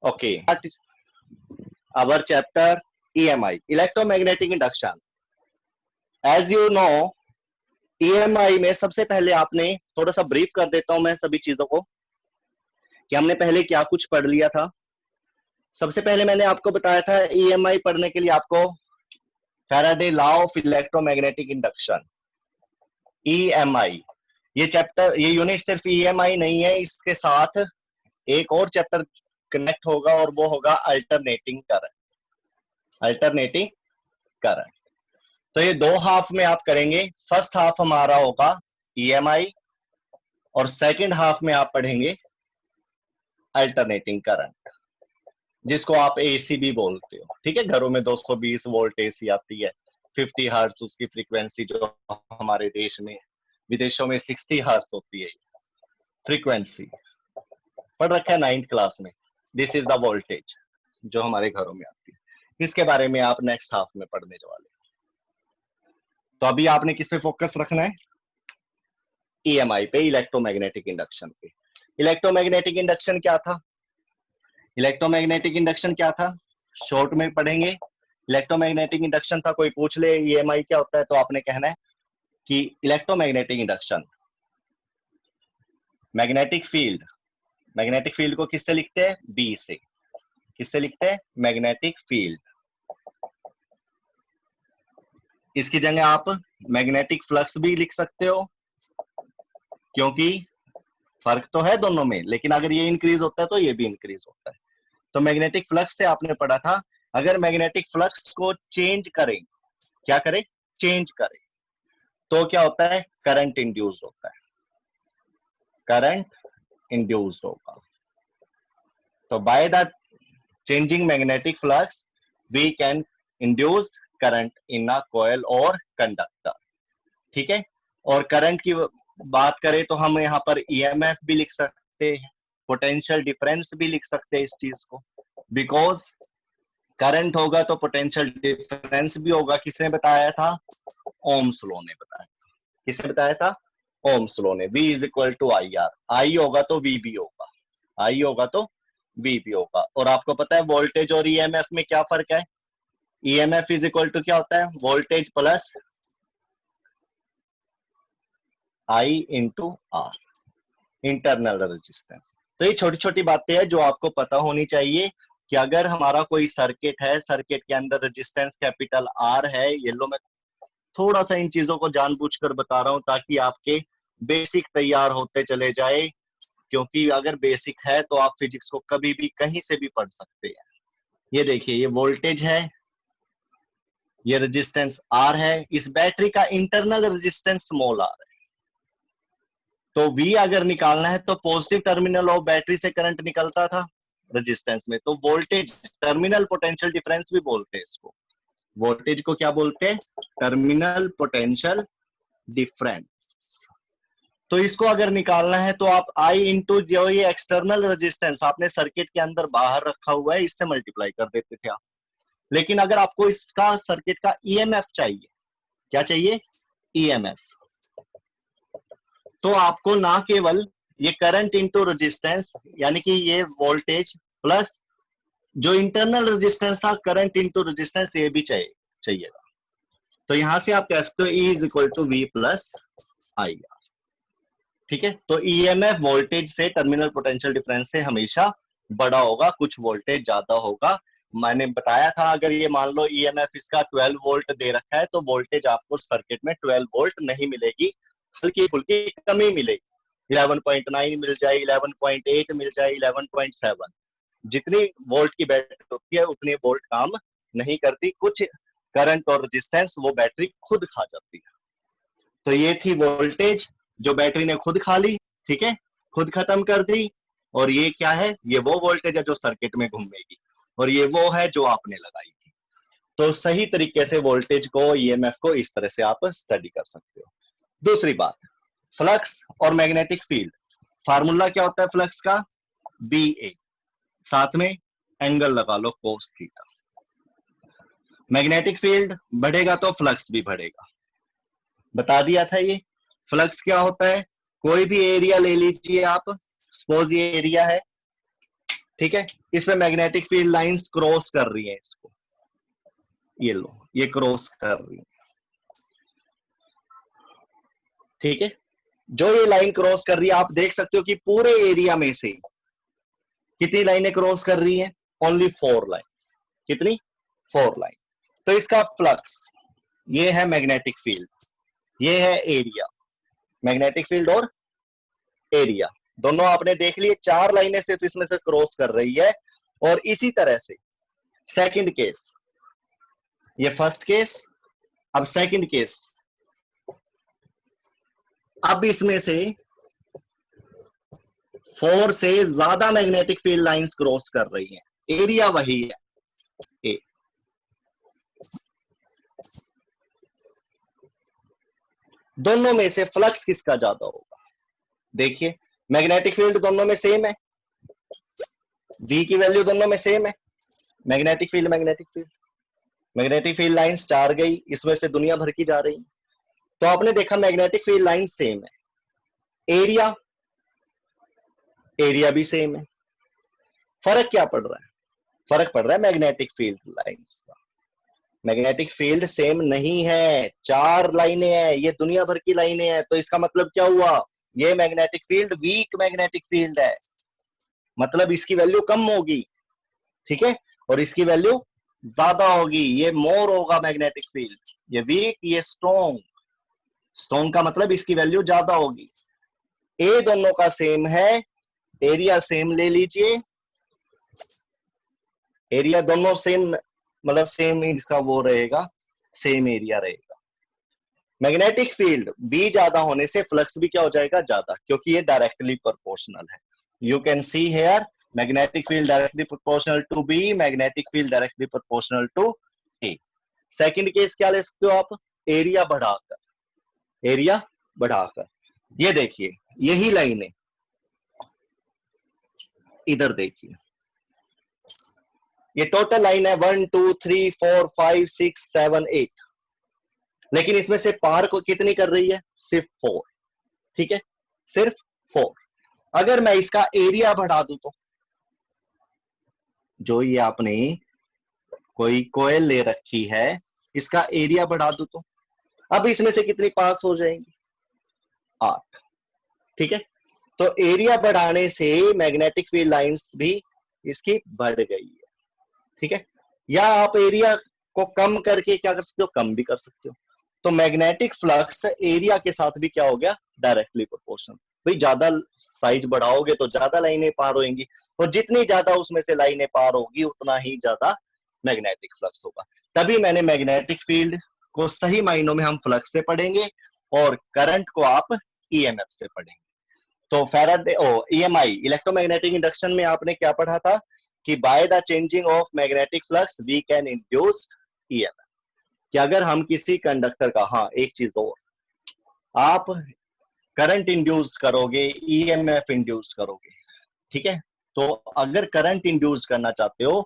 Okay, our chapter EMI, electromagnetic induction. As you know, EMI में सबसे पहले आपने थोड़ा सा ब्रीफ कर देता हूं मैं सभी चीजों को कि हमने पहले क्या कुछ पढ़ लिया था। सबसे पहले मैंने आपको बताया था EMI पढ़ने के लिए आपको Faraday law of electromagnetic induction, EMI, ये चैप्टर, ये यूनिट सिर्फ EMI नहीं है, इसके साथ एक और चैप्टर कनेक्ट होगा और वो होगा अल्टरनेटिंग करंट। अल्टरनेटिंग करंट, तो ये दो हाफ में आप करेंगे। फर्स्ट हाफ हमारा होगा EMI और सेकंड हाफ में आप पढ़ेंगे अल्टरनेटिंग करंट, जिसको आप AC भी बोलते हो। ठीक है, घरों में 220 वोल्ट AC आती है, 50 हर्ट्ज उसकी फ्रीक्वेंसी, जो हमारे देश में, विदेशों में 60 हर्ट्ज होती है फ्रीक्वेंसी, पढ़ रखा है 9th क्लास में। दिस इज द वोल्टेज जो हमारे घरों में आती है, इसके बारे में आप नेक्स्ट हाफ में पढ़ने वाले। तो अभी आपने किस पे फोकस रखना है? EMI पे, इलेक्ट्रोमैग्नेटिक इंडक्शन पे। इलेक्ट्रोमैग्नेटिक इंडक्शन क्या था? इलेक्ट्रोमैग्नेटिक इंडक्शन क्या था शॉर्ट में पढ़ेंगे। इलेक्ट्रोमैग्नेटिक इंडक्शन था, कोई पूछ ले EMI क्या होता है तो आपने कहना है कि electromagnetic induction, magnetic field, magnetic field को किससे लिखते हैं? B से। किससे लिखते हैं? Magnetic field. इसकी जगह आप मैग्नेटिक फ्लक्स भी लिख सकते हो, क्योंकि फर्क तो है दोनों में, लेकिन अगर ये इंक्रीज होता है तो ये भी इंक्रीज होता है। तो मैग्नेटिक फ्लक्स से आपने पढ़ा था, अगर मैग्नेटिक फ्लक्स को चेंज करें, क्या करें? चेंज करें, तो क्या होता है? करंट इंड्यूस्ड होता है, करंट इंड्यूस्ड होगा। तो by the changing magnetic flux we can induce current in a coil और कंडक्टर। ठीक है, और करंट की बात करें तो हम यहाँ पर EMF भी लिख सकते हैं, पोटेंशियल डिफरेंस भी लिख सकते हैं इस चीज को, बिकॉज करंट होगा तो पोटेंशियल डिफरेंस भी होगा। किसने बताया था? ओम्स लॉ ने बताया। किसने बताया था? ओम्स लॉ ने। V is equal to IR, I होगा तो V भी होगा, I होगा तो V भी होगा। और आपको पता है वोल्टेज और EMF में क्या फर्क है? EMF इज इक्वल टू क्या होता है? Voltage plus I into R, internal resistance. तो ये छोटी छोटी बातें हैं जो आपको पता होनी चाहिए कि अगर हमारा कोई सर्किट है, सर्किट के अंदर रेजिस्टेंस कैपिटल R है। ये लो, मैं थोड़ा सा इन चीजों को जानबूझकर बता रहा हूं ताकि आपके बेसिक तैयार होते चले जाए, क्योंकि अगर बेसिक है तो आप फिजिक्स को कभी भी कहीं से भी पढ़ सकते हैं। ये देखिए, ये वोल्टेज है, ये रेजिस्टेंस R है, इस बैटरी का इंटरनल रेजिस्टेंस स्मॉल r है। तो V अगर निकालना है तो पॉजिटिव टर्मिनल ऑफ बैटरी से करंट निकलता था रेजिस्टेंस में, तो वोल्टेज, टर्मिनल पोटेंशियल डिफरेंस भी बोलते हैं इसको। वोल्टेज को क्या बोलते हैं? Terminal potential difference. तो इसको अगर निकालना है तो आप I इंटू जो ये एक्सटर्नल रेजिस्टेंस आपने सर्किट के अंदर बाहर रखा हुआ है, इससे मल्टीप्लाई कर देते थे आप। लेकिन अगर आपको इसका सर्किट का EMF चाहिए, क्या चाहिए? EMF, तो आपको ना केवल ये करंट इंटू रेजिस्टेंस, यानी कि ये वोल्टेज प्लस जो इंटरनल रेजिस्टेंस था, करंट इंटू रेजिस्टेंस, ये भी चाहिएगा। तो यहां से आप कह सकते हो E is equal to V plus IR। ठीक है, तो EMF वोल्टेज से, टर्मिनल पोटेंशियल डिफरेंस से हमेशा बड़ा होगा, कुछ वोल्टेज ज्यादा होगा। मैंने बताया था, अगर ये मान लो EMF इसका 12 वोल्ट दे रखा है तो वोल्टेज आपको सर्किट में 12 वोल्ट नहीं मिलेगी, हल्की फुल्की कमी मिलेगी। 11.9 मिल जाए, 11.8 मिल जाए, 11.7, जितनी वोल्ट की बैटरी होती है उतनी वोल्ट काम नहीं करती, कुछ करंट और रेजिस्टेंस वो बैटरी खुद खा जाती है। तो ये थी वोल्टेज जो बैटरी ने खुद खा ली, ठीक है, खुद खत्म कर दी। और ये क्या है? ये वो वोल्टेज है जो सर्किट में घूमेगी, और ये वो है जो आपने लगाई थी। तो सही तरीके से वोल्टेज को, EMF को इस तरह से आप स्टडी कर सकते हो। दूसरी बात, फ्लक्स और मैग्नेटिक फील्ड। फार्मूला क्या होता है फ्लक्स का? BA, साथ में एंगल लगा लो cos थीटा। मैग्नेटिक फील्ड बढ़ेगा तो फ्लक्स भी बढ़ेगा, बता दिया था। ये फ्लक्स क्या होता है? कोई भी एरिया ले लीजिए आप, सपोज ये एरिया है, ठीक है, इसमें मैग्नेटिक फील्ड लाइंस क्रॉस कर रही हैं इसको, ये लो, ये क्रॉस कर रही है, ठीक है। जो ये लाइन क्रॉस कर रही है, आप देख सकते हो कि पूरे एरिया में से कितनी लाइनें क्रॉस कर रही हैं? Only 4 lines. कितनी? 4 लाइन। तो इसका फ्लक्स, ये है मैग्नेटिक फील्ड, ये है एरिया। मैग्नेटिक फील्ड और एरिया दोनों आपने देख लिए, 4 लाइनें सिर्फ इसमें से क्रॉस कर रही है। और इसी तरह से सेकंड केस, ये फर्स्ट केस, अब सेकंड केस, अब इसमें से 4 से ज्यादा मैग्नेटिक फील्ड लाइंस क्रॉस कर रही हैं, एरिया वही है ए। दोनों में से फ्लक्स किसका ज्यादा होगा? देखिए, मैग्नेटिक फील्ड दोनों में सेम है, V की वैल्यू दोनों में सेम है, magnetic field magnetic field lines 4 गई, इसमें से दुनिया भर की जा रही। तो आपने देखा मैग्नेटिक फील्ड लाइन सेम है, एरिया भी सेम है। फर्क क्या पड़ रहा है? फर्क पड़ रहा है मैग्नेटिक फील्ड लाइंस का। मैग्नेटिक फील्ड सेम नहीं है, 4 लाइनें हैं, ये दुनिया भर की लाइनें हैं। तो इसका मतलब क्या हुआ? ये magnetic field weak magnetic field है, मतलब इसकी वैल्यू कम होगी, ठीक है, और इसकी वैल्यू ज्यादा होगी। ये मोर होगा मैग्नेटिक फील्ड, ये वीक, ये स्ट्रॉन्ग। स्ट्रॉन्ग का मतलब इसकी वैल्यू ज्यादा होगी। ए दोनों का सेम है, एरिया सेम ले लीजिए, एरिया दोनों सेम, मतलब सेम इसका वो रहेगा, सेम एरिया रहेगा। मैग्नेटिक फील्ड बी ज्यादा होने से फ्लक्स भी क्या हो जाएगा? ज्यादा, क्योंकि ये डायरेक्टली प्रोपोर्शनल है। You can see here magnetic field directly proportional to B, magnetic field directly proportional to A. Second case क्या ले सकते हो आप? एरिया बढ़ाकर। ये देखिए, यही लाइन है, इधर देखिए, ये टोटल लाइन है 1 2 3 4 5 6 7 8, लेकिन इसमें से पार को कितनी कर रही है? सिर्फ 4, ठीक है, सिर्फ 4। अगर मैं इसका एरिया बढ़ा दूं तो, जो ये आपने कोई कोयल ले रखी है, इसका एरिया बढ़ा दूं तो अब इसमें से कितनी पास हो जाएंगी? 8, ठीक है। तो एरिया बढ़ाने से मैग्नेटिक फील्ड लाइंस भी इसकी बढ़ गई है, ठीक है। या आप एरिया को कम करके क्या कर सकते हो? कम भी कर सकते हो। तो मैग्नेटिक फ्लक्स एरिया के साथ भी क्या हो गया? Directly proportional. भाई ज्यादा साइज बढ़ाओगे तो ज्यादा लाइनें पार होंगी, और जितनी ज्यादा उसमें से लाइनें पार होगी उतना ही ज्यादा मैग्नेटिक फ्लक्स होगा। तभी मैंने मैग्नेटिक फील्ड को सही मायनों में हम फ्लक्स से पढ़ेंगे और करंट को आप ईएमएफ से पढ़ेंगे। तो फैराडे ईएमआई, इलेक्ट्रोमैग्नेटिक इंडक्शन में आपने क्या पढ़ा था कि by the changing of magnetic flux we can induce EMF. कि अगर हम किसी कंडक्टर का, हाँ एक चीज और, आप करंट इंड्यूस्ड करोगे, ईएमएफ इंड्यूस्ड करोगे, ठीक है। तो अगर करंट इंड्यूस करना चाहते हो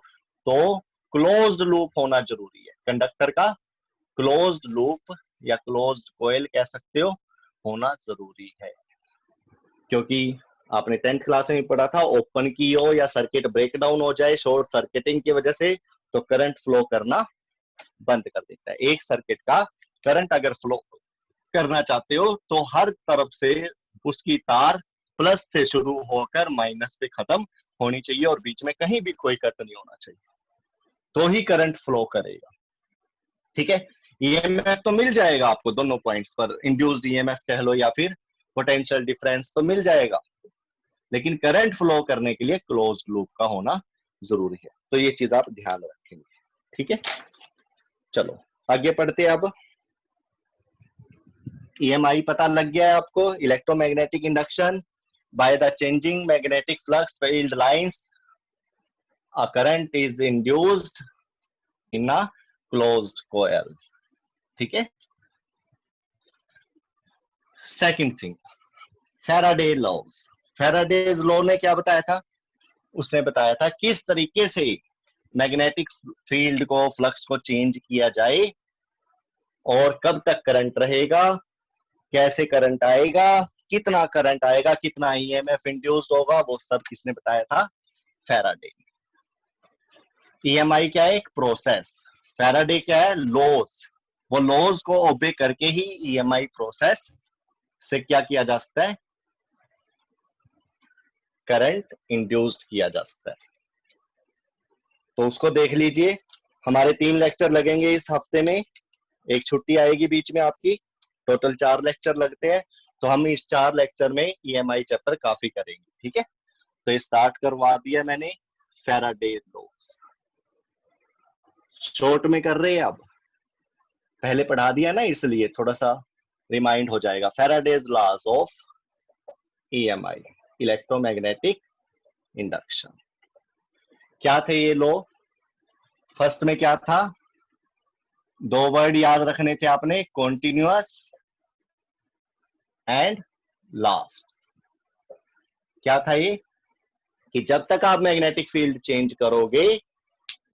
तो क्लोज्ड लूप होना जरूरी है, कंडक्टर का क्लोज्ड लूप या क्लोज्ड कॉइल कह सकते हो, होना जरूरी है। क्योंकि आपने 10th क्लास में पढ़ा था, ओपन की हो या सर्किट ब्रेकडाउन हो जाए शॉर्ट सर्किटिंग की वजह से, तो करंट फ्लो करना बंद कर देता है। एक सर्किट का करंट अगर फ्लो करना चाहते हो तो हर तरफ से उसकी तार प्लस से शुरू होकर माइनस पे खत्म होनी चाहिए, और बीच में कहीं भी कोई कट नहीं होना चाहिए, तो ही करंट फ्लो करेगा, ठीक है। ईएमएफ तो मिल जाएगा आपको दोनों पॉइंट्स पर, इंड्यूस्ड ईएमएफ कह लो या फिर पोटेंशियल डिफरेंस तो मिल जाएगा, लेकिन करंट फ्लो करने के लिए क्लोज्ड लूप का होना जरूरी है। तो ये चीज आप ध्यान रखेंगे, ठीक है। चलो आगे पढ़ते हैं। अब ईएमआई पता लग गया है आपको, electromagnetic induction, bye the changing magnetic flux field lines a current is induced in a closed coil, ठीक है। Second thing, Faraday laws. Faraday's law ने क्या बताया था? उसने बताया था किस तरीके से मैग्नेटिक फील्ड को, फ्लक्स को चेंज किया जाए और कब तक करंट रहेगा, कैसे करंट आएगा, कितना करंट आएगा, कितना ईएमएफ इंड्यूस्ड होगा, वो सब किसने बताया था? फैराडे। ईएमआई क्या है? एक प्रोसेस। फैराडे क्या है? लॉज। वो लॉज को ओबे करके ही ईएमआई प्रोसेस से क्या किया जा सकता है? करंट इंड्यूस्ड किया जा सकता है। तो उसको देख लीजिए। हमारे 3 लेक्चर लगेंगे इस हफ्ते में, एक छुट्टी आएगी बीच में आपकी, टोटल 4 लेक्चर लगते हैं। तो हम इस 4 लेक्चर में ईएमआई चैप्टर काफी करेंगे, ठीक है। तो स्टार्ट करवा दिया मैंने फैराडे लॉज। शॉर्ट में कर रहे हैं, अब पहले पढ़ा दिया ना, इसलिए थोड़ा सा रिमाइंड हो जाएगा। Faraday's laws of EMI, electromagnetic induction. क्या थे ये लॉ? फर्स्ट में क्या था? 2 वर्ड याद रखने थे आपने, कॉन्टिन्यूअस एंड लास्ट। क्या था ये? कि जब तक आप मैग्नेटिक फील्ड चेंज करोगे,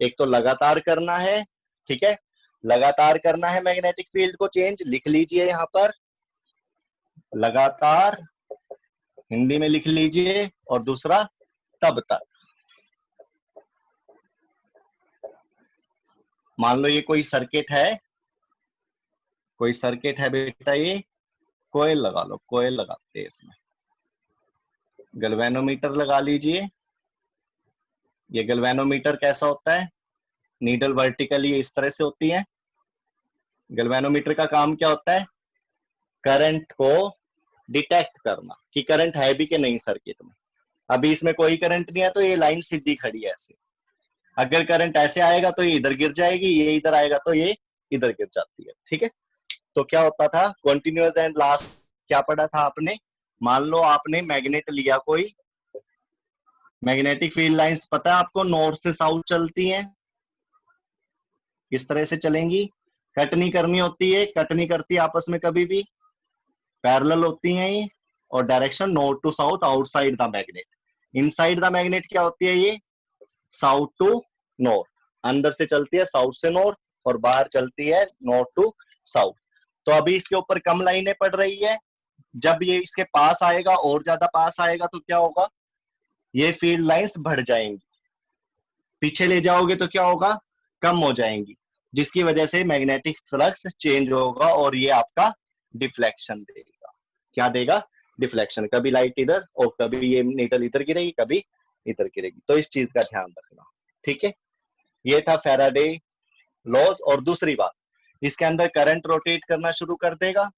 एक तो लगातार करना है, ठीक है, लगातार करना है मैग्नेटिक फील्ड को चेंज, लिख लीजिए यहां पर लगातार, हिंदी में लिख लीजिए, और दूसरा तब तक। मान लो ये कोई सर्किट है, कोई सर्किट है बेटा, ये कोयल लगा लो, कोयल लगाते हैं इसमें, गैल्वेनोमीटर लगा लीजिए। ये गैल्वेनोमीटर कैसा होता है? नीडल वर्टिकली इस तरह से होती है। गैल्वेनोमीटर का काम क्या होता है? करंट को डिटेक्ट करना कि करंट है भी कि नहीं सर्किट में। अभी इसमें कोई करंट नहीं है तो ये लाइन सीधी खड़ी है ऐसे। अगर करंट ऐसे आएगा तो ये इधर गिर जाएगी, ये इधर आएगा तो ये इधर गिर जाती है, ठीक है। तो क्या होता था? कॉन्टिन्यूअस एंड लास्ट क्या पढ़ा था आपने? मान लो आपने मैग्नेट लिया कोई, मैग्नेटिक फील्ड लाइंस पता है आपको नॉर्थ से साउथ चलती हैं, इस तरह से चलेंगी, कट नहीं करनी होती है, कट नहीं करती आपस में कभी भी, पैरेलल होती हैं ये, और direction north to south outside the magnet. Inside the magnet क्या होती है? ये साउथ टू नॉर्थ, अंदर से चलती है साउथ से नॉर्थ, और बाहर चलती है नॉर्थ टू साउथ। तो अभी इसके ऊपर कम लाइनें पड़ रही है, जब ये इसके पास आएगा और ज्यादा पास आएगा तो क्या होगा? ये फील्ड लाइंस बढ़ जाएंगी, पीछे ले जाओगे तो क्या होगा? कम हो जाएंगी, जिसकी वजह से मैग्नेटिक फ्लक्स चेंज होगा और ये आपका डिफ्लेक्शन देगा। क्या देगा? डिफ्लेक्शन। कभी लाइट इधर और कभी ये नीडल इधर गिरेगी, कभी इधर गिरेगी। तो इस चीज का ध्यान रखना, ठीक है। ये था फैराडे लॉज। और दूसरी बात, इसके अंदर करंट रोटेट करना शुरू कर देगा,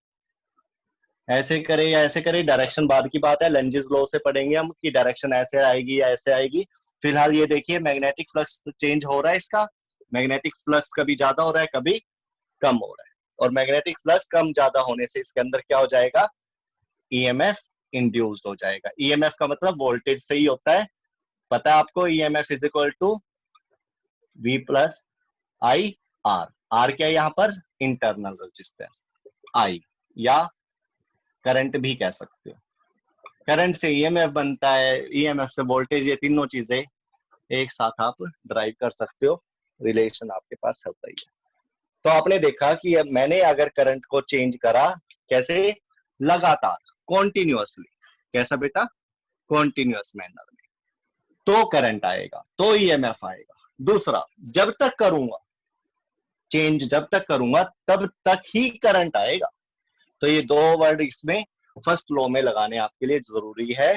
ऐसे करे या ऐसे करे, डायरेक्शन बाद की बात है, लेंजिस लॉ से पढ़ेंगे हम कि डायरेक्शन ऐसे आएगी या ऐसे आएगी। फिलहाल ये देखिए मैग्नेटिक फ्लक्स चेंज हो रहा है इसका, मैग्नेटिक फ्लक्स कभी ज्यादा हो रहा है कभी कम हो रहा है, और मैग्नेटिक फ्लक्स कम ज्यादा होने से इसके अंदर क्या हो जाएगा? ईएमएफ इंड्यूस्ड हो जाएगा। ईएमएफ का मतलब वोल्टेज से ही होता है, पता है आपको। EMF is equal to V plus I R. R क्या है यहाँ पर? Internal resistance. आई या करंट भी कह सकते हो। करंट से ईएमएफ बनता है, ईएमएफ से वोल्टेज, ये तीनों चीजें एक साथ आप ड्राइव कर सकते हो, रिलेशन आपके पास होता ही है। तो आपने देखा कि अब मैंने अगर करंट को चेंज करा, कैसे? लगातार, कॉन्टिन्यूअसली। कैसा बेटा? कॉन्टिन्यूअस मैनर में, तो करंट आएगा, तो ईएमएफ आएगा। दूसरा, जब तक करूंगा चेंज, जब तक करूंगा तब तक ही करंट आएगा। तो ये 2 वर्ड इसमें फर्स्ट लॉ में लगाने आपके लिए जरूरी है,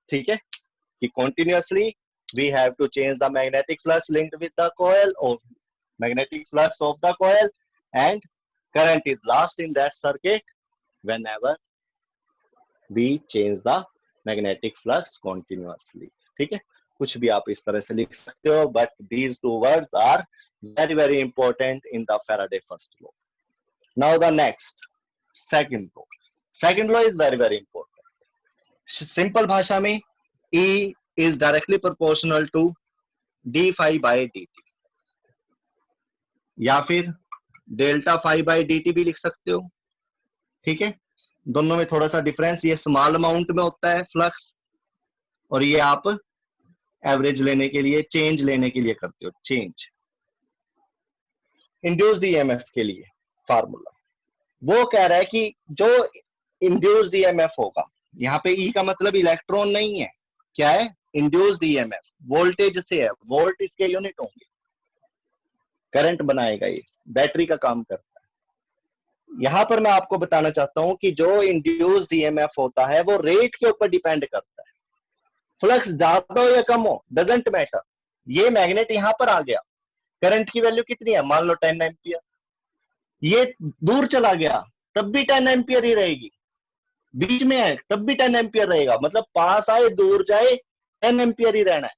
ठीक है, कि continuously we have to change the magnetic flux linked with the coil or magnetic flux of the coil, and current is lost in that circuit whenever we change the magnetic flux continuously, ठीक है। कुछ भी आप इस तरह से लिख सकते हो, but these 2 words are very very important in the Faraday first law. Now the next, second law. Second law is very very important. Simple भाषा में E is directly proportional to d phi by dt, या फिर delta phi by dt भी लिख सकते हो, ठीक है। दोनों में थोड़ा सा डिफरेंस, ये स्मॉल अमाउंट में होता है फ्लक्स, और ये आप एवरेज लेने के लिए, चेंज लेने के लिए करते हो, चेंज। इंड्यूस्ड ईएमएफ के लिए फार्मूला वो कह रहा है कि जो इंड्यूस्ड ईएमएफ होगा, यहाँ पे ई का मतलब इलेक्ट्रॉन नहीं है, क्या है? इंड्यूस्ड ईएमएफ वोल्टेज से है, वोल्ट इसके यूनिट होंगे, करंट बनाएगा, ये बैटरी का काम करता है। यहां पर मैं आपको बताना चाहता हूं कि जो इंड्यूस्ड ईएमएफ होता है वो रेट के ऊपर डिपेंड करता है, फ्लक्स ज्यादा हो या कम हो डजंट मैटर। ये मैग्नेट यहां पर आ गया, करंट की वैल्यू कितनी है, मान लो 10 एम्पियर, ये दूर चला गया तब भी 10 एम्पियर ही रहेगी, बीच में है तब भी 10 एम्पियर रहेगा, मतलब पास आए दूर जाए 10 एम्पियर ही रहना है।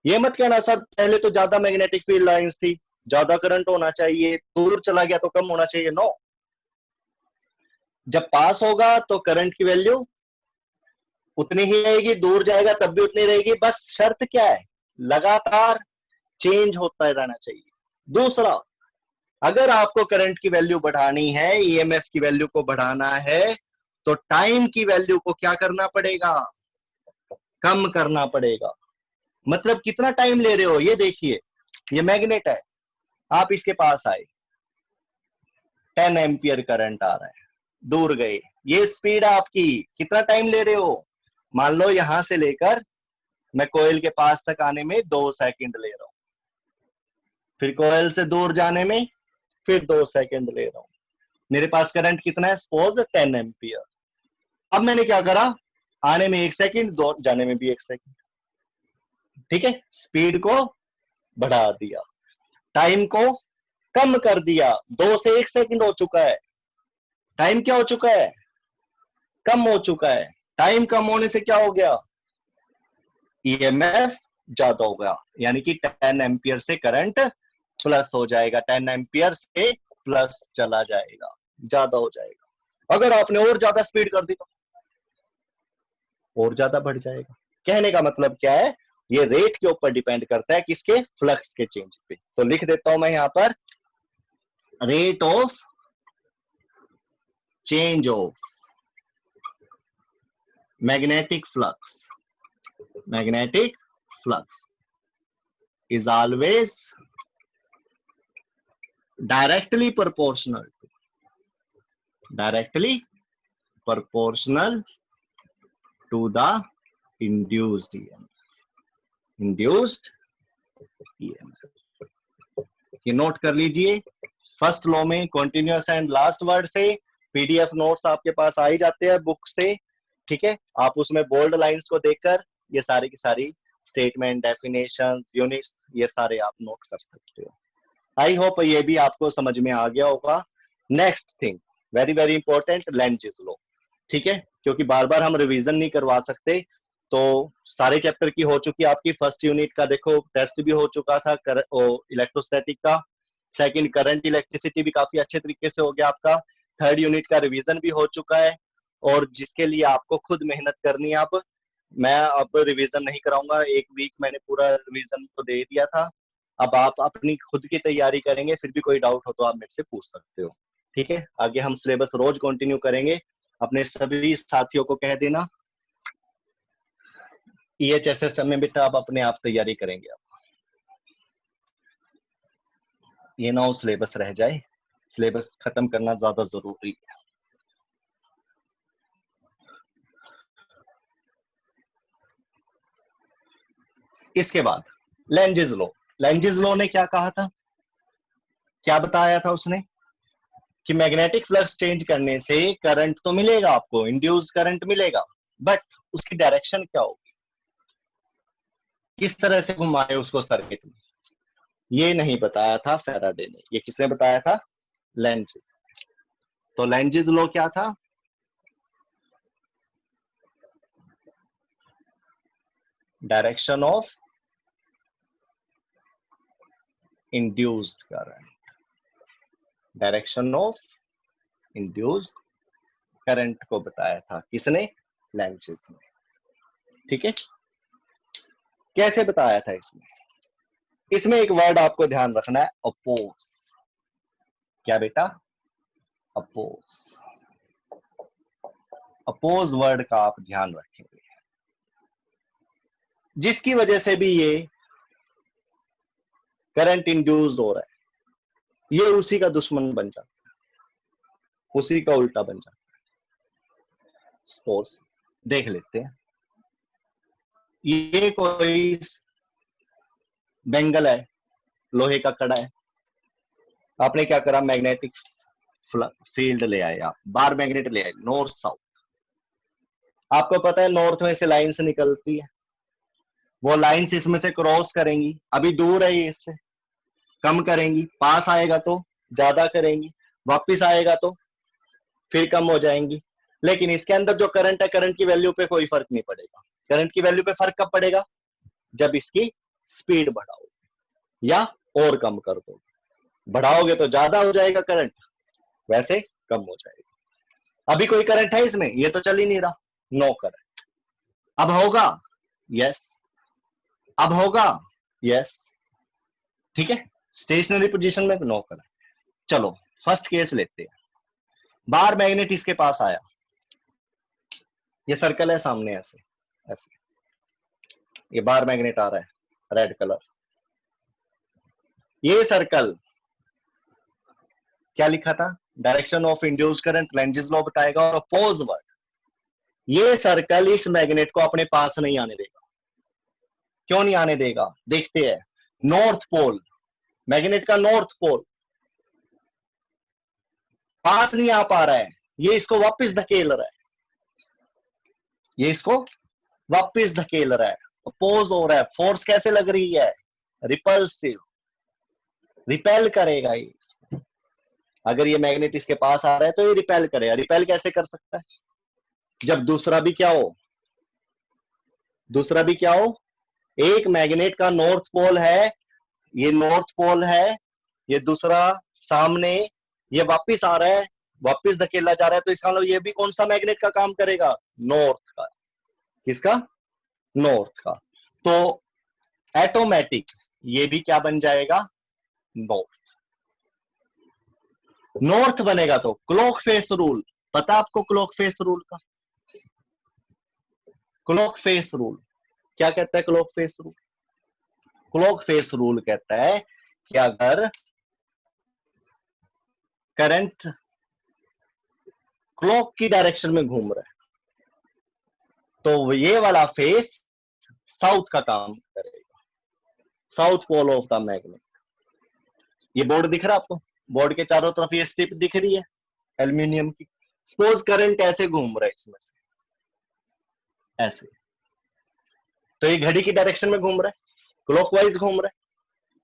ये मत कहना सर पहले तो ज्यादा मैग्नेटिक फील्ड लाइंस थी, ज्यादा करंट होना चाहिए, दूर चला गया तो कम होना चाहिए, नो। जब पास होगा तो करंट की वैल्यू उतनी ही रहेगी, दूर जाएगा तब भी उतनी रहेगी, बस शर्त क्या है, लगातार चेंज होता रहना चाहिए। दूसरा, अगर आपको करंट की वैल्यू बढ़ानी है, ईएमएफ की वैल्यू को बढ़ाना है, तो टाइम की वैल्यू को क्या करना पड़ेगा, कम करना पड़ेगा। मतलब कितना टाइम ले रहे हो, ये देखिए, ये मैग्नेट है, आप इसके पास आए, 10 एम्पियर करंट आ रहा है, दूर गए, ये स्पीड आपकी, कितना टाइम ले रहे हो, मान लो यहां से लेकर मैं कोयल के पास तक आने में 2 सेकंड ले रहा हूं, फिर कोयल से दूर जाने में फिर 2 सेकंड ले रहा हूं, मेरे पास करंट कितना है, सपोज 10 एम्पियर। अब मैंने क्या करा, आने में 1 सेकंड, जाने में भी 1 सेकंड, ठीक है, स्पीड को बढ़ा दिया, टाइम को कम कर दिया, 2 से 1 सेकंड हो चुका है, टाइम क्या हो चुका है, कम हो चुका है। टाइम कम होने से क्या हो गया, ईएमएफ ज्यादा हो गया, यानी कि 10 एम्पियर से करंट प्लस हो जाएगा, 10 एम्पियर से प्लस चला जाएगा, ज्यादा हो जाएगा। अगर आपने और ज्यादा स्पीड कर दी तो और ज्यादा बढ़ जाएगा। कहने का मतलब क्या है, ये रेट के ऊपर डिपेंड करता है, किसके, फ्लक्स के चेंज पे। तो लिख देता हूं मैं यहां पर, rate of change of magnetic flux, magnetic flux is always directly proportional to the induced EMF। ये नोट कर लीजिए, फर्स्ट लॉ में कॉन्टिन्यूअस एंड लास्ट वर्ड से पीडीएफ नोट्स आपके पास आ ही जाते हैं बुक से, ठीक है, आप उसमें बोल्ड लाइंस को देखकर ये सारी की सारी स्टेटमेंट, डेफिनेशंस, यूनिट्स, ये सारे आप नोट कर सकते हो। आई होप ये भी आपको समझ में आ गया होगा। Next thing very very important, lenses लो, ठीक है, क्योंकि बार बार हम रिवीजन नहीं करवा सकते। तो सारे चैप्टर की हो चुकी आपकी, फर्स्ट यूनिट का देखो टेस्ट भी हो चुका था इलेक्ट्रोस्टैटिक का, सेकंड करंट इलेक्ट्रिसिटी भी काफी अच्छे तरीके से हो गया आपका, थर्ड यूनिट का रिवीजन भी हो चुका है, और जिसके लिए आपको खुद मेहनत करनी है। अब मैं अब रिवीजन नहीं कराऊंगा, 1 वीक मैंने पूरा रिवीजन तो दे दिया था, अब आप अपनी खुद की तैयारी करेंगे, फिर भी कोई डाउट हो तो आप मेरे से पूछ सकते हो, ठीक है। आगे हम सिलेबस रोज कंटिन्यू करेंगे, अपने सभी साथियों को कह देना EHSS में बेटा आप अपने आप तैयारी करेंगे, आप ये ना हो सिलेबस रह जाए, सिलेबस खत्म करना ज्यादा जरूरी है। इसके बाद लेंजेस लो, लेंजेस लो ने क्या कहा था, क्या बताया था उसने, कि मैग्नेटिक फ्लक्स चेंज करने से करंट तो मिलेगा आपको, इंड्यूस करंट मिलेगा, बट उसकी डायरेक्शन क्या होगी, किस तरह से घुमाए उसको सर्किट में, ये नहीं बताया था फैराडे ने, ये किसने बताया था, लेंजेस। तो लेंजेस लो क्या था, direction of induced current, direction of induced current को बताया था किसने, लेंजेस ने, ठीक है। कैसे बताया था इसमें, इसमें एक वर्ड आपको ध्यान रखना है, अपोज। क्या बेटा, अपोज, अपोज वर्ड का आप ध्यान रखेंगे, जिसकी वजह से भी ये करंट इंड्यूस हो रहा है, ये उसी का दुश्मन बन जाता है, उसी का उल्टा बन जाता है। सपोज देख लेते हैं, ये कोई बेंगल है, लोहे का कड़ा है, आपने क्या करा, मैग्नेटिक फील्ड ले आए, आप बार मैग्नेट ले आए नॉर्थ साउथ। आपको पता है नॉर्थ में से लाइंस निकलती है, वो लाइंस इसमें से क्रॉस करेंगी, अभी दूर है ये इससे, कम करेंगी, पास आएगा तो ज्यादा करेंगी, वापिस आएगा तो फिर कम हो जाएंगी। लेकिन इसके अंदर जो करंट है, करंट की वैल्यू पे कोई फर्क नहीं पड़ेगा। करंट की वैल्यू पे फर्क कब पड़ेगा, जब इसकी स्पीड बढ़ाओगे या और कम कर दो। बढ़ाओगे तो ज्यादा हो जाएगा करंट, वैसे कम हो जाएगा। अभी कोई करंट है इसमें, ये तो चल ही नहीं रहा, नो करंट। अब होगा, यस, अब होगा, यस, ठीक है। स्टेशनरी पोजीशन में नो करंट। चलो फर्स्ट केस लेते हैं, बार मैग्नेट इसके पास आया, ये सर्कल है सामने, ऐसे ऐसे ये बार मैग्नेट आ रहा है, रेड कलर, ये सर्कल क्या लिखा था, direction of induce current Lenz's law बताएगा और अपोज वर्ड। ये सर्कल इस मैग्नेट को अपने पास नहीं आने देगा। क्यों नहीं आने देगा, देखते हैं। नॉर्थ पोल, मैग्नेट का नॉर्थ पोल पास नहीं आ पा रहा है, ये इसको वापस धकेल रहा है, ये इसको वापस धकेल रहा है, अपोज हो रहा है। फोर्स कैसे लग रही है, रिपल्सिव, रिपेल करेगा ये इसको। अगर ये मैग्नेट इसके पास आ रहा है तो ये रिपेल करेगा। रिपेल कैसे कर सकता है, जब दूसरा भी क्या हो, दूसरा भी क्या हो, एक मैग्नेट का नॉर्थ पोल है, ये नॉर्थ पोल है, ये दूसरा सामने, ये वापिस आ रहा है, वापिस धकेला जा रहा है, तो इसका मतलब ये भी कौन सा मैग्नेट का काम करेगा, नॉर्थ का। किसका, नॉर्थ का। तो ऑटोमेटिक ये भी क्या बन जाएगा, नॉर्थ। नॉर्थ बनेगा तो क्लॉक फेस रूल, पता आपको क्लॉक फेस रूल का, क्लॉक फेस रूल क्या कहता है, clock face rule, clock face rule कहता है कि अगर करंट क्लॉक की डायरेक्शन में घूम रहा है तो ये वाला फेस साउथ का काम करेगा, south pole of the magnet. ये बोर्ड दिख रहा है आपको, बोर्ड के चारों तरफ ये स्ट्रिप दिख रही है एल्यूमिनियम की। सपोज करंट ऐसे घूम रहा है इसमें से, ऐसे, तो ये घड़ी की डायरेक्शन में घूम रहा है, क्लॉकवाइज घूम रहा है,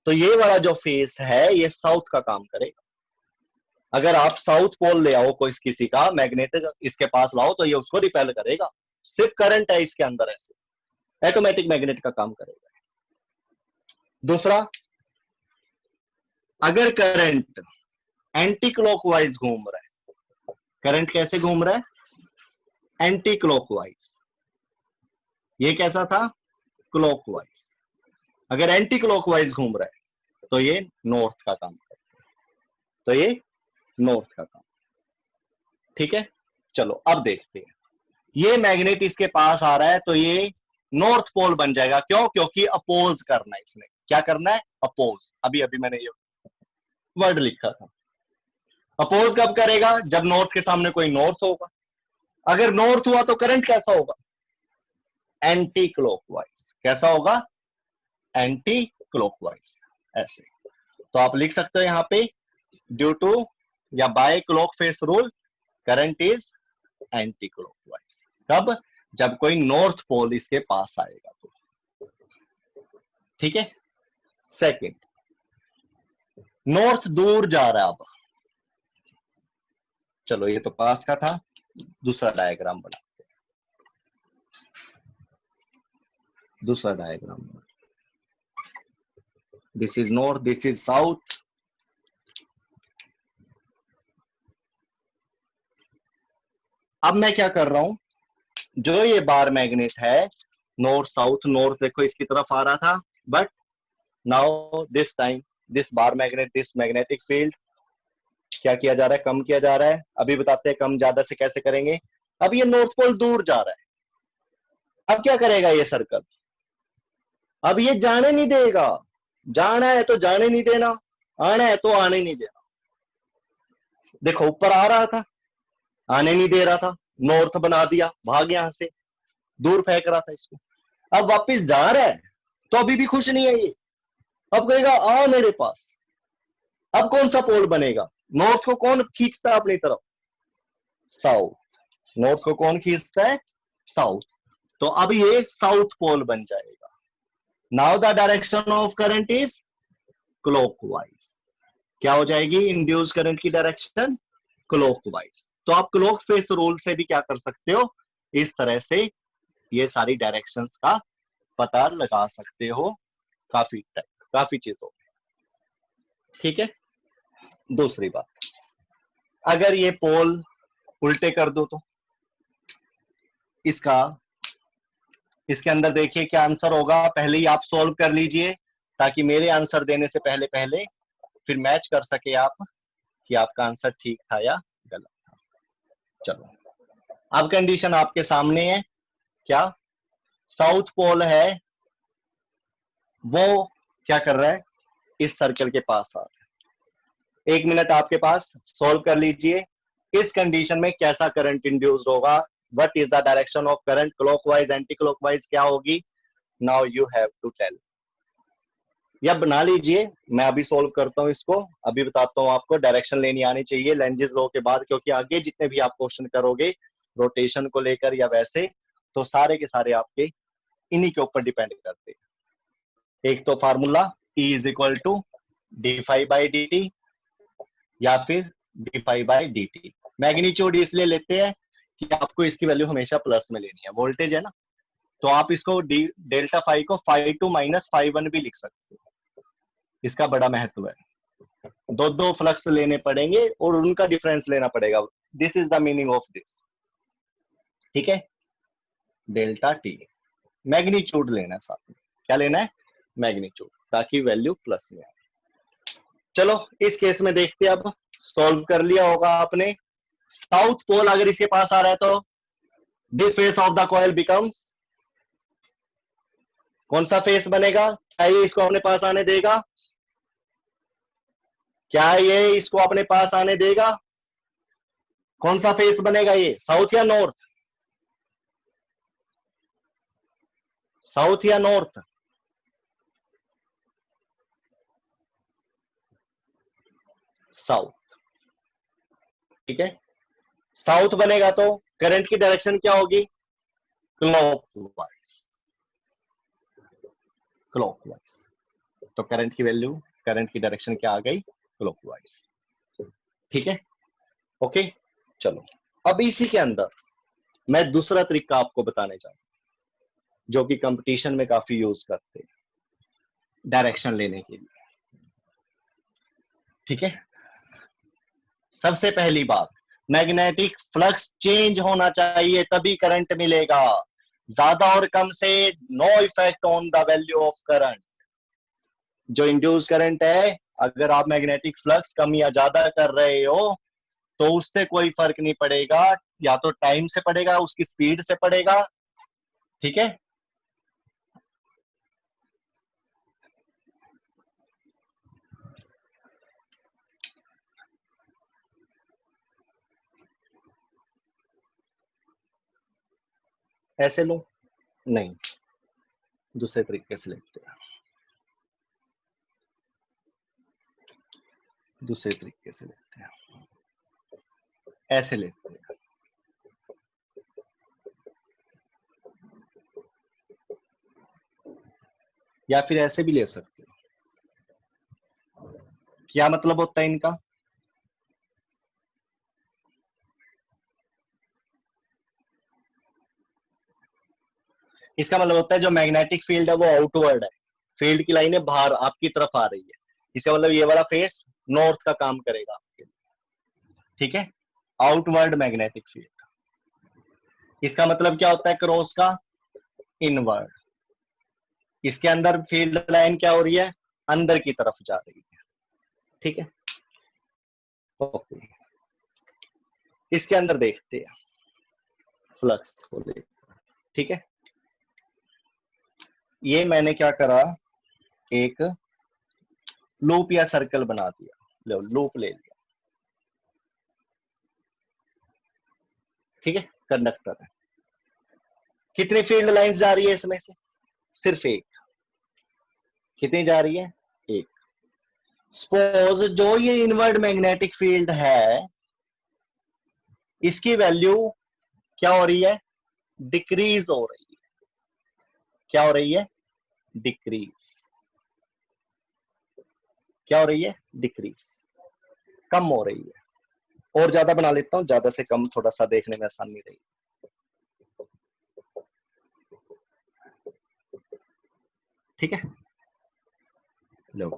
तो ये वाला जो फेस है ये साउथ का काम करेगा। अगर आप साउथ पोल ले आओ कोई किसी का मैग्नेट इसके पास लाओ तो ये उसको रिपेल करेगा, सिर्फ करंट है इसके अंदर, ऐसे ऑटोमेटिक मैग्नेट का काम करेगा। दूसरा, अगर करंट एंटी क्लॉकवाइज घूम रहा है, करंट कैसे घूम रहा है, एंटी क्लॉकवाइज, ये कैसा था, क्लॉकवाइज। अगर एंटी क्लॉकवाइज घूम रहा है तो ये नॉर्थ का काम करेगा, तो ये नॉर्थ का काम, ठीक है। चलो अब देखते हैं, ये मैग्नेट इसके पास आ रहा है तो ये नॉर्थ पोल बन जाएगा। क्यों, क्योंकि अपोज करना है इसने, क्या करना है, अपोज। अभी अभी मैंने ये वर्ड लिखा था, अपोज कब करेगा, जब नॉर्थ के सामने कोई नॉर्थ होगा। अगर नॉर्थ हुआ तो करंट कैसा होगा, एंटी क्लॉकवाइज। कैसा होगा, एंटी क्लॉकवाइज, ऐसे। तो आप लिख सकते हो यहां पे, ड्यू टू या by clock face rule current is anti clockwise. कब, जब कोई नॉर्थ पोल इसके पास आएगा तो, ठीक है। सेकंड, नॉर्थ दूर जा रहा है अब, चलो ये तो पास का था, दूसरा डायग्राम बनाते हैं, दूसरा diagram. This is north, this is south. अब मैं क्या कर रहा हूं, जो ये बार मैग्नेट है, नॉर्थ साउथ, नॉर्थ देखो इसकी तरफ आ रहा था, but now this time this bar magnet, this magnetic field क्या किया जा रहा है, कम किया जा रहा है। अभी बताते हैं कम ज्यादा से कैसे करेंगे। अब ये नॉर्थ पोल दूर जा रहा है, अब क्या करेगा ये सर्कल, अब ये जाने नहीं देगा, जाना है तो जाने नहीं देना, आना है तो आने नहीं देना। देखो ऊपर आ रहा था, आने नहीं दे रहा था, नॉर्थ बना दिया, भाग यहां से, दूर फेंक रहा था इसको। अब वापस जा रहा है तो अभी भी खुश नहीं है ये, अब कहेगा आ मेरे पास। अब कौन सा पोल बनेगा? नॉर्थ को कौन खींचता है अपनी तरफ? साउथ। नॉर्थ को कौन खींचता है? साउथ। तो अब ये साउथ पोल बन जाएगा। Now the direction of current is clockwise. क्या हो जाएगी इंड्यूस करंट की डायरेक्शन? क्लॉकवाइज। तो आप क्लॉक फेस रूल से भी क्या कर सकते हो, इस तरह से ये सारी डायरेक्शंस का पता लगा सकते हो काफी चीजों में। ठीक है। दूसरी बात, अगर ये पोल उल्टे कर दो तो इसके अंदर देखिए क्या आंसर होगा। पहले ही आप सॉल्व कर लीजिए ताकि मेरे आंसर देने से पहले पहले फिर मैच कर सके आप कि आपका आंसर ठीक था या गलत था। चलो, अब कंडीशन आपके सामने है। क्या साउथ पोल है वो क्या कर रहा है? इस सर्कल के पास आ रहा है। 1 मिनट आपके पास, सॉल्व कर लीजिए। इस कंडीशन में कैसा करंट इंड्यूस होगा? What is the direction of current? Clockwise, anti clockwise क्या होगी? Now you have to tell. या बना लीजिए, मैं अभी सोल्व करता हूं इसको, अभी बताता हूं आपको। डायरेक्शन लेनी आनी चाहिए लेंजेस लॉ के बाद, क्योंकि आगे जितने भी आप क्वेश्चन करोगे रोटेशन को लेकर या वैसे, तो सारे के सारे आपके इन्हीं के ऊपर डिपेंड करते हैं। एक तो formula E is equal to d∅dt या फिर d∅dt। मैग्नीट्यूड इसलिए लेते हैं कि आपको इसकी वैल्यू हमेशा प्लस में लेनी है, वोल्टेज है ना, तो आप इसको डेल्टा फाई को φ2 - φ1 भी लिख सकते हो। इसका बड़ा महत्व है। दो फ्लक्स लेने पड़ेंगे और उनका डिफरेंस लेना पड़ेगा। This is the meaning of this. ठीक है, डेल्टा टी मैग्नीट्यूड लेना है साथ में। क्या लेना है? मैग्नीट्यूड, ताकि वैल्यू प्लस में आए। चलो इस केस में देखते हैं। अब सॉल्व कर लिया होगा आपने। साउथ पोल अगर इसके पास आ रहा है तो this face of the coil becomes, कौन सा फेस बनेगा? क्या ये इसको अपने पास आने देगा? क्या ये इसको अपने पास आने देगा? कौन सा फेस बनेगा ये, साउथ या नॉर्थ? साउथ या नॉर्थ? साउथ। ठीक है, साउथ बनेगा तो करंट की डायरेक्शन क्या होगी? क्लॉकवाइज। क्लॉकवाइज। तो करंट की वैल्यू, करंट की डायरेक्शन क्या आ गई? क्लॉकवाइज। ठीक है, ओके। चलो अब इसी के अंदर मैं दूसरा तरीका आपको बताने जा रहा हूं जो कि कंपटीशन में काफी यूज करते हैं डायरेक्शन लेने के लिए। ठीक है, सबसे पहली बात, मैग्नेटिक फ्लक्स चेंज होना चाहिए तभी करंट मिलेगा। ज्यादा और कम से no effect on the value of current. जो इंड्यूस करंट है, अगर आप मैग्नेटिक फ्लक्स कम या ज्यादा कर रहे हो तो उससे कोई फर्क नहीं पड़ेगा, या तो टाइम से पड़ेगा, उसकी स्पीड से पड़ेगा। ठीक है, ऐसे लो, नहीं, दूसरे तरीके से लेते हैं, दूसरे तरीके से लेते हैं, ऐसे लेते हैं। या फिर ऐसे भी ले सकते हो। क्या मतलब होता है इनका? इसका मतलब होता है जो मैग्नेटिक फील्ड है वो आउटवर्ड है, फील्ड की लाइनें बाहर आपकी तरफ आ रही है, इसका मतलब ये वाला फेस नॉर्थ का काम करेगा आपके लिए। ठीक है, आउटवर्ड मैग्नेटिक फील्ड। इसका मतलब क्या होता है क्रॉस का? इनवर्ड। इसके अंदर फील्ड लाइन क्या हो रही है? अंदर की तरफ जा रही है। ठीक है, ओके। इसके अंदर देखते हैं फ्लक्स को लेकर। ठीक है, ये मैंने क्या करा, एक लूप या सर्कल बना दिया, लो लूप ले लिया। ठीक है, कंडक्टर है, कितनी फील्ड लाइंस जा रही है इसमें से? सिर्फ एक। कितनी जा रही है? एक। सपोज जो ये इनवर्ड मैग्नेटिक फील्ड है, इसकी वैल्यू क्या हो रही है? डिक्रीज हो रही है। क्या हो रही है? डिक्रीज। क्या हो रही है? डिक्रीज, कम हो रही है। और ज्यादा बना लेता हूं, ज्यादा से कम थोड़ा सा देखने में आसानी रही। ठीक है, लो।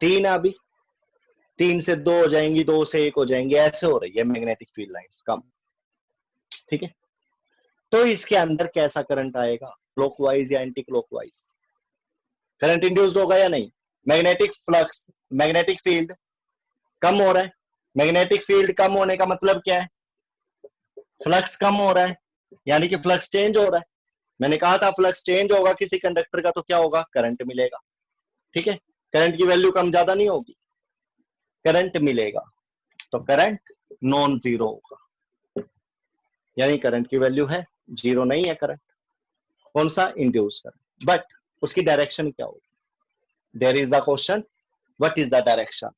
तीन है अभी, 3 से 2 हो जाएंगी, 2 से 1 हो जाएंगी, ऐसे हो रही है मैग्नेटिक फील्ड लाइंस कम। ठीक है, तो इसके अंदर कैसा करंट आएगा? क्लॉकवाइज या एंटी क्लॉकवाइज? करंट इंड्यूस्ड होगा या नहीं? मैग्नेटिक फ्लक्स, मैग्नेटिक फील्ड कम हो रहा है। मैग्नेटिक फील्ड कम होने का मतलब क्या है? फ्लक्स कम हो रहा है, यानी कि फ्लक्स चेंज हो रहा है। मैंने कहा था फ्लक्स चेंज होगा किसी कंडक्टर का तो क्या होगा? करंट मिलेगा। ठीक है, करंट की वैल्यू कम ज्यादा नहीं होगी, करंट मिलेगा। तो करंट नॉन जीरो होगा, यानी करंट की वैल्यू है जीरो नहीं है करंट। कौन सा? Induce current. बट उसकी डायरेक्शन क्या होगी? There is the question, what is the direction?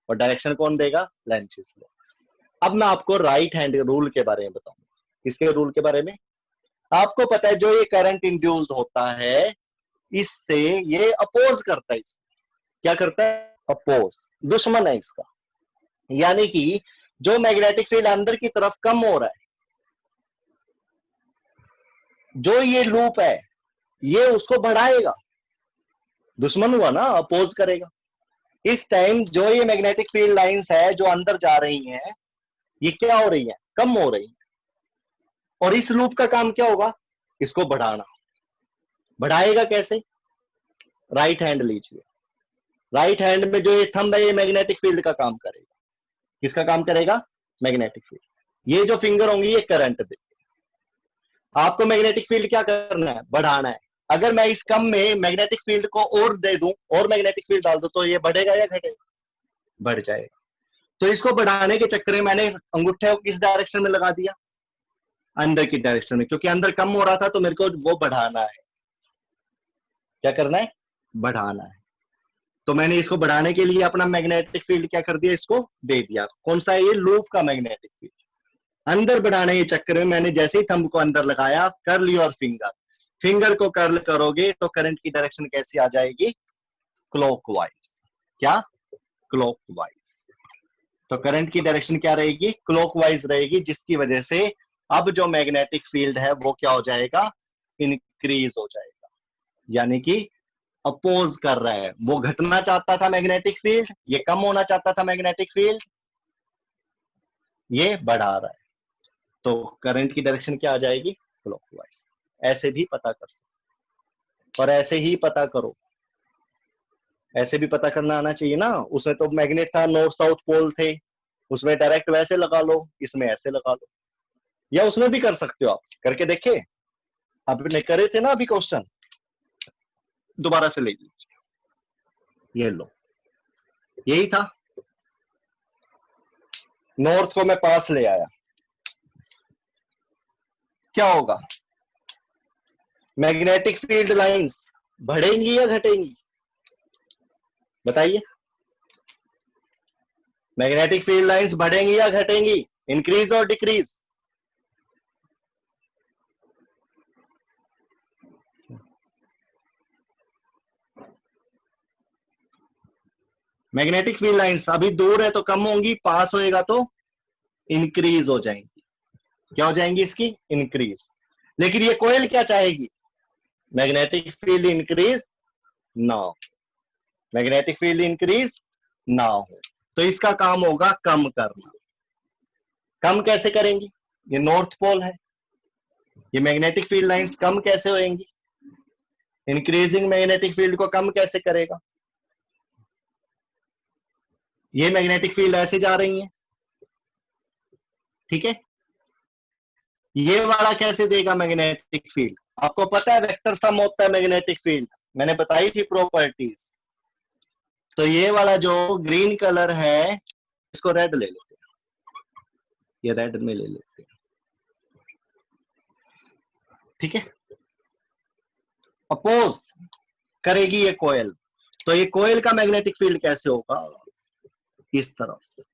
और डायरेक्शन कौन देगा? Lenz law. अब मैं आपको राइट हैंड रूल के बारे में बताऊंगा। किसके रूल के बारे में? आपको पता है जो ये करंट इंड्यूस्ड होता है, इससे ये अपोज करता है। इसको क्या करता है? अपोज, दुश्मन है इसका। यानी कि जो मैग्नेटिक फील्ड अंदर की तरफ कम हो रहा है, जो ये लूप है, ये उसको बढ़ाएगा। दुश्मन हुआ ना, अपोज करेगा। इस टाइम जो ये मैग्नेटिक फील्ड लाइंस है जो अंदर जा रही हैं, ये क्या हो रही है? कम हो रही है। और इस लूप का काम क्या होगा? इसको बढ़ाना। बढ़ाएगा कैसे? राइट हैंड लीजिए। राइट हैंड में जो ये थंब है, ये मैग्नेटिक फील्ड का काम करेगा। किसका काम करेगा? Magnetic field. ये जो फिंगर होंगी ये करंट दे। आपको मैग्नेटिक फील्ड क्या करना है? बढ़ाना है। अगर मैं इस कम में मैग्नेटिक फील्ड को और दे दूं, और मैग्नेटिक फील्ड डाल दूं, तो ये बढ़ेगा या घटेगा? बढ़ जाएगा। तो इसको बढ़ाने के चक्कर में मैंने अंगूठे को किस डायरेक्शन में लगा दिया? अंदर की डायरेक्शन में, क्योंकि अंदर कम हो रहा था तो मेरे को वो बढ़ाना है। क्या करना है? बढ़ाना है। तो मैंने इसको बढ़ाने के लिए अपना मैग्नेटिक फील्ड क्या कर दिया? इसको दे दिया। कौन सा है ये? लूप का मैग्नेटिक फील्ड। अंदर बढ़ाने के चक्कर में मैंने जैसे ही थंब को अंदर लगाया, कर्ल योर फिंगर, फिंगर को कर्ल करोगे तो करंट की डायरेक्शन कैसी आ जाएगी? क्लॉकवाइज। क्या? क्लॉकवाइज। तो करंट की डायरेक्शन क्या रहेगी? क्लॉकवाइज रहेगी, जिसकी वजह से अब जो मैग्नेटिक फील्ड है वो क्या हो जाएगा? इंक्रीज हो जाएगा, यानी कि अपोज कर रहा है। वो घटना चाहता था मैग्नेटिक फील्ड, ये कम होना चाहता था मैग्नेटिक फील्ड, ये बढ़ा रहा है। तो करंट की डायरेक्शन क्या आ जाएगी? क्लॉकवाइज। ऐसे भी पता कर सकते, और ऐसे ही पता करो। ऐसे भी पता करना आना चाहिए ना। उसमें तो मैग्नेट था, नॉर्थ साउथ पोल थे, उसमें डायरेक्ट वैसे लगा लो, इसमें ऐसे लगा लो, या उसमें भी कर सकते हो। आप करके देखे? आपने करे थे ना अभी क्वेश्चन, दोबारा से ले लीजिए। ये लो, यही था। नॉर्थ को मैं पास ले आया, क्या होगा? मैग्नेटिक फील्ड लाइंस बढ़ेंगी या घटेंगी? बताइए। मैग्नेटिक फील्ड लाइंस बढ़ेंगी या घटेंगी? इंक्रीज और डिक्रीज? मैग्नेटिक फील्ड लाइंस अभी दूर है तो कम होंगी, पास होएगा तो इंक्रीज हो जाएंगी। क्या हो जाएंगी इसकी? इंक्रीज। लेकिन ये कोयल क्या चाहेगी? मैग्नेटिक फील्ड इंक्रीज ना हो, मैग्नेटिक फील्ड इंक्रीज ना हो। तो इसका काम होगा कम करना। कम कैसे करेंगी? ये नॉर्थ पोल है, ये मैग्नेटिक फील्ड लाइंस कम कैसे होएंगी? इंक्रीजिंग मैग्नेटिक फील्ड को कम कैसे करेगा? ये मैग्नेटिक फील्ड ऐसे जा रही है, ठीक है। ये वाला कैसे देगा मैग्नेटिक फील्ड? आपको पता है वेक्टर सम होता है मैग्नेटिक फील्ड, मैंने बताई थी प्रॉपर्टीज। तो ये वाला जो ग्रीन कलर है इसको रेड ले लेते हैं, ये रेड में ले लेते हैं, ठीक है। अपोज करेगी ये कोयल, तो ये कोयल का मैग्नेटिक फील्ड कैसे होगा, इस तरफ,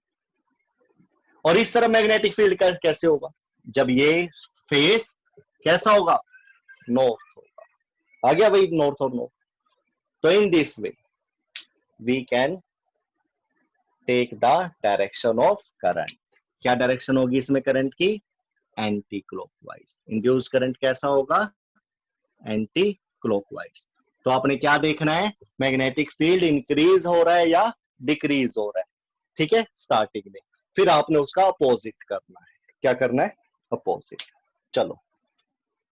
और इस तरफ मैग्नेटिक फील्ड कैसे होगा, जब ये फेस कैसा होगा, नॉर्थ होगा। आ गया भाई नॉर्थ और नॉर्थ। तो in this way we can take the direction of current. क्या डायरेक्शन होगी इसमें करंट की, एंटी क्लॉकवाइज। इंड्यूस करंट कैसा होगा, एंटी क्लॉकवाइज। तो आपने क्या देखना है, मैग्नेटिक फील्ड इंक्रीज हो रहा है या डिक्रीज हो रहा है, ठीक है, स्टार्टिंग में। फिर आपने उसका अपोजिट करना है, क्या करना है, अपोजिट। चलो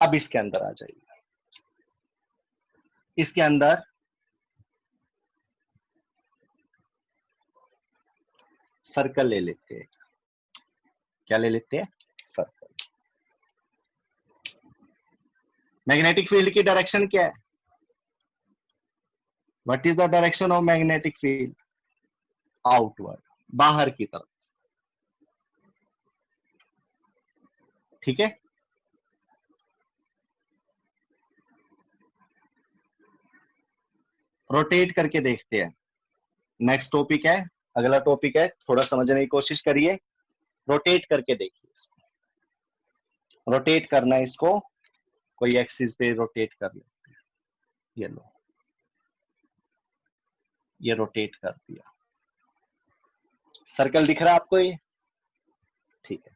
अब इसके अंदर आ जाइए, इसके अंदर सर्कल ले लेते हैं। क्या ले लेते हैं, सर्कल। मैग्नेटिक फील्ड की डायरेक्शन क्या है, what is the direction of magnetic field, outward, बाहर की तरफ, ठीक है। रोटेट करके देखते हैं। नेक्स्ट टॉपिक है, अगला टॉपिक है, थोड़ा समझने की कोशिश करिए। रोटेट करके देखिए इसको, रोटेट करना है इसको, कोई एक्सिस पे रोटेट कर लेते हैं। ये लो, ये रोटेट कर दिया, सर्कल दिख रहा है आपको ये, ठीक है।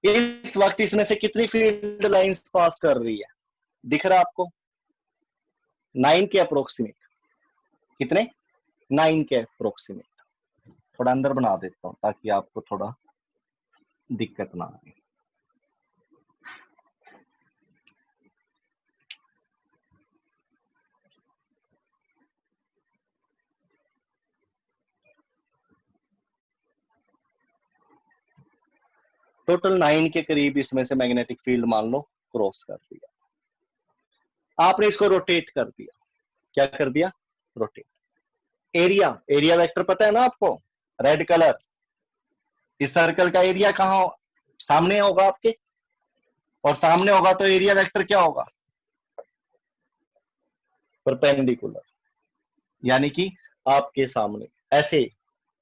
इस वक्त इसमें से कितनी फील्ड लाइंस पास कर रही है, दिख रहा है आपको, 9 के अप्रोक्सीमेट। कितने, 9 के अप्रोक्सीमेट। थोड़ा अंदर बना देता हूं ताकि आपको थोड़ा दिक्कत ना आए। टोटल 9 के करीब इसमें से मैग्नेटिक फील्ड मान लो क्रॉस कर दिया। आपने इसको रोटेट कर दिया, क्या कर दिया, रोटेट। एरिया, एरिया वेक्टर पता है ना आपको, रेड कलर, इस सर्कल का एरिया कहां, सामने होगा आपके, और सामने होगा तो एरिया वेक्टर क्या होगा, परपेंडिकुलर, यानी कि आपके सामने। ऐसे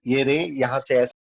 ये रे यहां से ऐसे